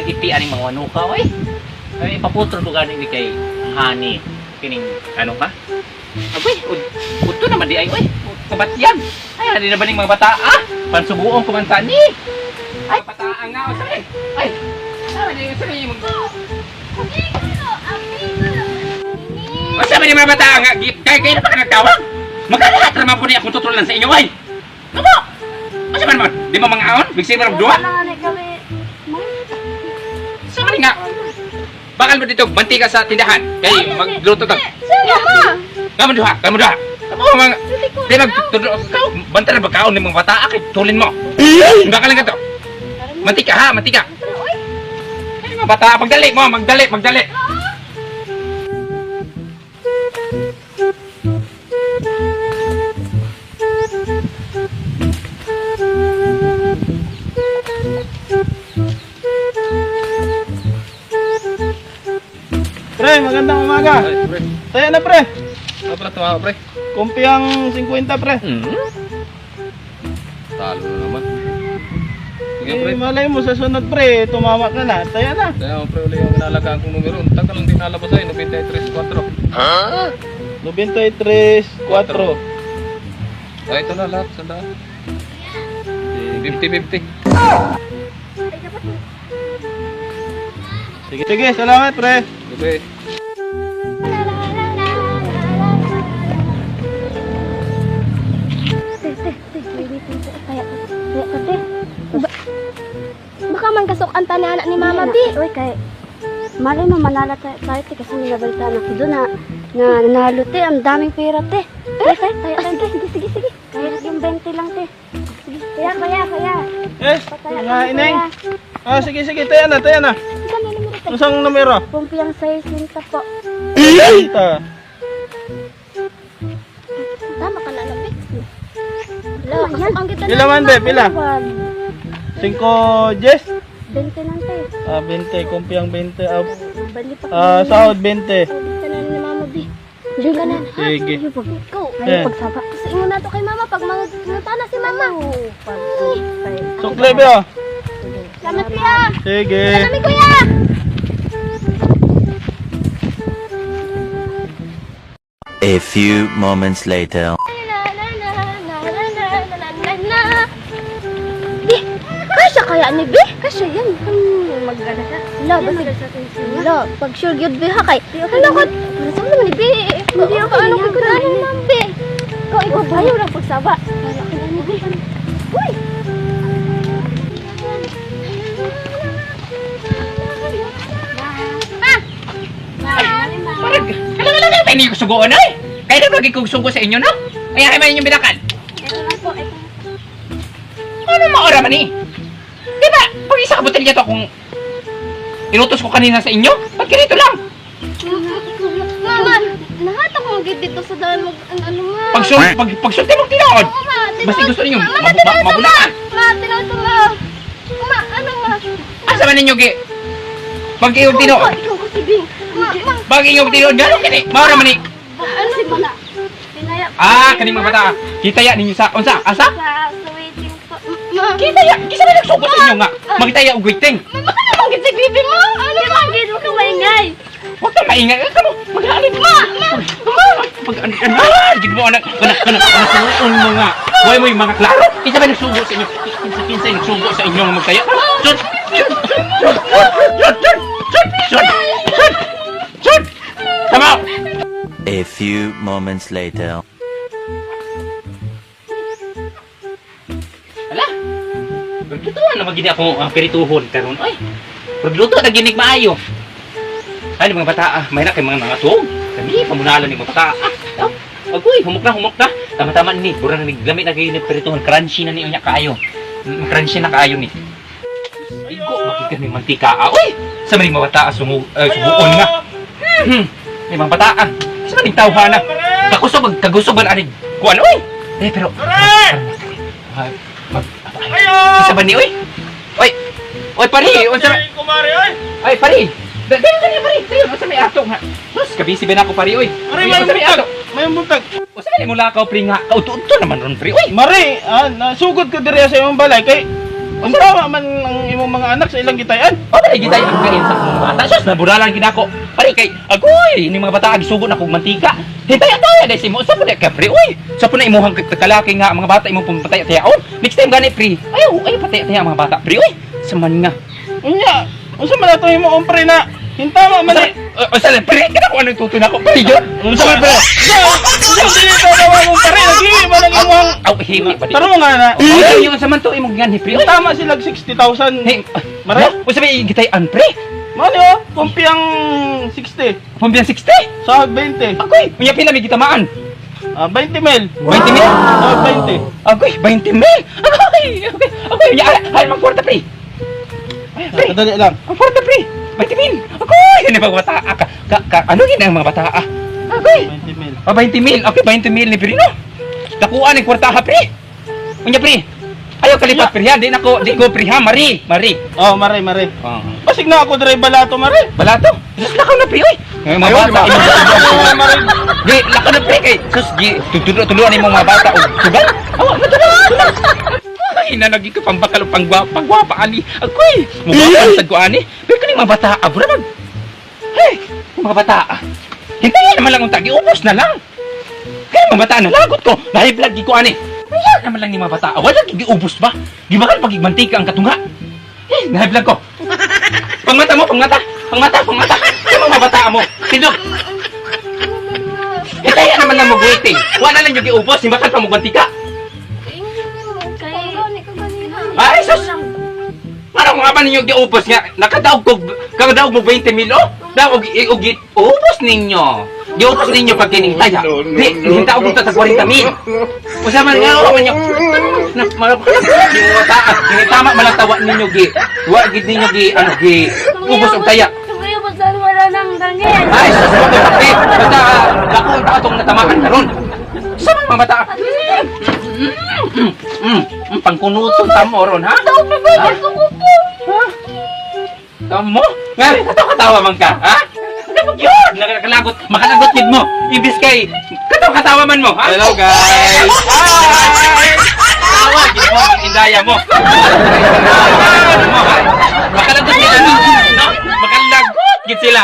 iti aning mga wanuka, oy. Ay, paputro to ganing ni kay Hani. Kining, ano ka? Abay, udto naman di ay, oy. Kabat yan. Ay, hindi na ba ning mga bata, ah? Pansubuong kumanta ni. Ay, bataan nga, o sabi. Ay, sabi yung o sabi ni mga bata nga, kaya na pa ka nagtawag? Magkalahat naman po niya akong tutulan sa inyo, ay. Ano? O sabi naman, di mo mga aon? Bigsin mo ng duha? Sabi nga, bakal mo dito, banti ka sa tindahan. Kaya magluto ka. Kamu duha, kamu duha. Kamu mga, di nagtutulog, banta na bagkaon ng mga bata, akit, tulin mo. Bakalan ka to. Mantika ha, mantika. Ay, mga bata, magdali mo, magdali. Pre, magandang umaga. Ay, pre. Tayo na pre. Ano pala tumawa, pre? Kumpi ang 50 pre. Talo na naman. Sige, pre. Malay mo sa sunod pre, tumama ka na. Tayo na. Kaya mo, pre, uli yung inalagaan kong numero. Tagal lang din nalabas ay, 93-4. Ha? 93-4. Ay, ito na lahat, sandaan. 50-50. Sige, salamat pre. Okay. Baka man kasok-an ta na anak ni Mama B. Uy, kay malay mo manala tayo te kasi nilabalitaan ako doon na nanalo te, ang daming pera te. Tayo, sige. Kahit yung 20 lang te. Sige, kaya. Yes, Pataya mga kami, ineng. kuya. Sige, tayo na. Saan na numero te? Isang numero. Pumpiang 60 po. Ita. Tama ka na lang, Hello, yan. Ang kita Pila man be, pila? 5 Jess. 20 lang te. 20, kumpi ang 20. Bali pa. Sahod 20. Ka na ni Mama B. Diyan ka na. Sige. Ikaw, Eh. Pagsaba. kasi mo na to kay Mama pag mangunta na si Mama. Sukle be oh. Salamat kuya. Sige. Salamat kuya. A few moments later. Bi, kasya kaya ni Bi? Kasya yan. Mag-gana ka. Lo, basig. Lo, pag sure yun Bi ha kay. Ano ko? Saan naman ni Bi? Hindi ako ano ko dahil naman Bi. Ikaw ayaw lang pagsaba. Kaya kaya ni Bi. Uy! Parang, kailangan pa hindi ko suguan ay. Kaya na lagi kong sugo sa inyo, no? Ay, ay man inyong binakan. Ano maora man eh? Di ba, pag isa ka botelya to kung inutos ko kanina sa inyo, ba't ganito lang? Mama, lahat ako mag dito sa daan mag ano nga. Pagsulti mong tinood. Basta gusto ninyo mabulaan. Ma, tinood ko ma. Ma, ano ma? Asa man ninyo, Gi? Pag iyong tinood. Ikaw ko si Bing. Ma, Pag iyong tinood, gano'n kini? Maora man eh. ano si Bala? Pinaya. Kaning mga bata. Kita ya ninyo sa, unsa? Asa? Sa waiting po. Ma, Kita ya, kisa na nagsugo sa inyo nga. Magtaya og waiting. baka naman gid si Bibi mo. Ano ba? Gid mo maingay. Huwag kang maingay. Kamu, mag-aalit. Gid mo anak suon mo nga. Huwag mo yung mga klaro. Kisa ba nagsugo sa inyo? Kinsa nagsugo sa inyo nga magtaya? Shut! Come out! A few moments later. Ala? Paglutuan naman gini ako ang perituhon karon. Ay, pagluto na ginig maayo. Ay, mga bata, may na kay mga tuog. Kami, pamunalan ni mga bata. Agoy, humok na. Tama-tama ni, burang na naglamit na kayo ni perituhon. Crunchy na niya kaayo. Crunchy na kaayo ni. Ay, ko, bakit kami mantika? Uy! Sa mga bata, subuon nga. May mga bata, sa mga tawhana. Kagusog anig. Kuan, uy! Pero, isa ba ni, uy? Oy, pari! Kumari oy. Ay, pari! Dali, pari! Sa may ato nga. Mas, kabisi ba na ako, pari, uy? Mari, Uy, sa may ato. may buntag. O, sa may mula ka, pri nga. Kauto-uto naman ron, pri, uy! Mari, nasugod ko diri sa imong balay kay Ang tama man ang imong mga anak sa ilang gitayan. O dali kita ang kain sa mga bata. Sus naburalan gid ako. Pare kay agoy ini mga bata gisugo na kog mantika. Hintay-hintay dai simo sa pud ka pre. Uy, sa pud na imuhang kalaki nga mga bata imong pumatay-tayaon. Next time gani pre. Ay patay-taya mga bata pre. Uy, sa man nga. Unya, unsa man ato himo pre na hintama man ni. O sa pre kana ko anong tutun ako pre jud. Unsa man pre? Unsa dili to daw mo pre lagi man ang imong. Aw himi pa di. Taro nga na. Ay yung sa man to imong gani pre. Tama sila 60,000. Hey, Mare? O sabi gitayan pre. Mani oh, kumpiyang 60. Pambiyan 60. Sahag 20. Agoy, unya pila mi gitamaan. 20 mil. 20 mil. Sahag 20. Agoy, 20 mil. Agoy, unya ay magkwarta pre. Ay, pre. Dali lang. Ang kwarta pre. 20 mil. Agoy, yun yung mga bata. Ano yun ang mga bata? Agoy. 20 mil. 20 mil. Okay, 20 mil ni Pirino. Nakuha ng kwarta ha, pre. Unya, pre. Ayaw kalipat, pre, ha. Di ko, pre, ha. Mari. Oh, mare. Oh. Basig na ako dre balato mare. Balato. Sus, lakaw na, pre, oy. Mga bata. Mare. Di, lakaw na, pre, kay. Sus, di, tuluan yung mga bata. O, sugal. Awa, natulungan. Ay, nanagi ka pambakal o pangwapa, ani. Agoy. Mukha sa ko, ani. Pero kaning mga bata, abura mag. Hey, mga bata. Hintayin naman lang ang tagi. Ubos na lang. Kaya mga bata, nalagot ko. Nahiblad ko, ani. Kaya naman lang ni mga bata. Wala, giubos ba? Di ba kan pagigmantika ang katunga? Eh, nahiblad ko. Pangmata mo, pangmata. Kaya mga bata mo. Tindog. Kaya naman lang mag-waiting. Wala lang yung giubos. Di ba kan pamugmantika? Ay, sus! Parang mga ba ninyo giupos nga? Nakadaog mo 20 mil, oh? Daog, ubos ninyo. Giupos ninyo pag kinintaya. Di, hinta ko sa 40 mil. Usaman nga, man nyo. Tama malatawa ninyo, Wagid ninyo, ubos og taya. Sumuyubos na wala nang dangin. Ay, sus! Basta, ako ang taatong natamaan karon. Saan mga bata? Pangkunuton tamo ron, ha? Tamo? Nga, katawa man ka, ha? Ano yun? Nakalagot, makalagot yun mo. Ibis kay, katawa man mo, ha? Hello guys. Hi! Tawa, yun mo, indaya mo. Makalagot yun, ano? Makalagot yun sila.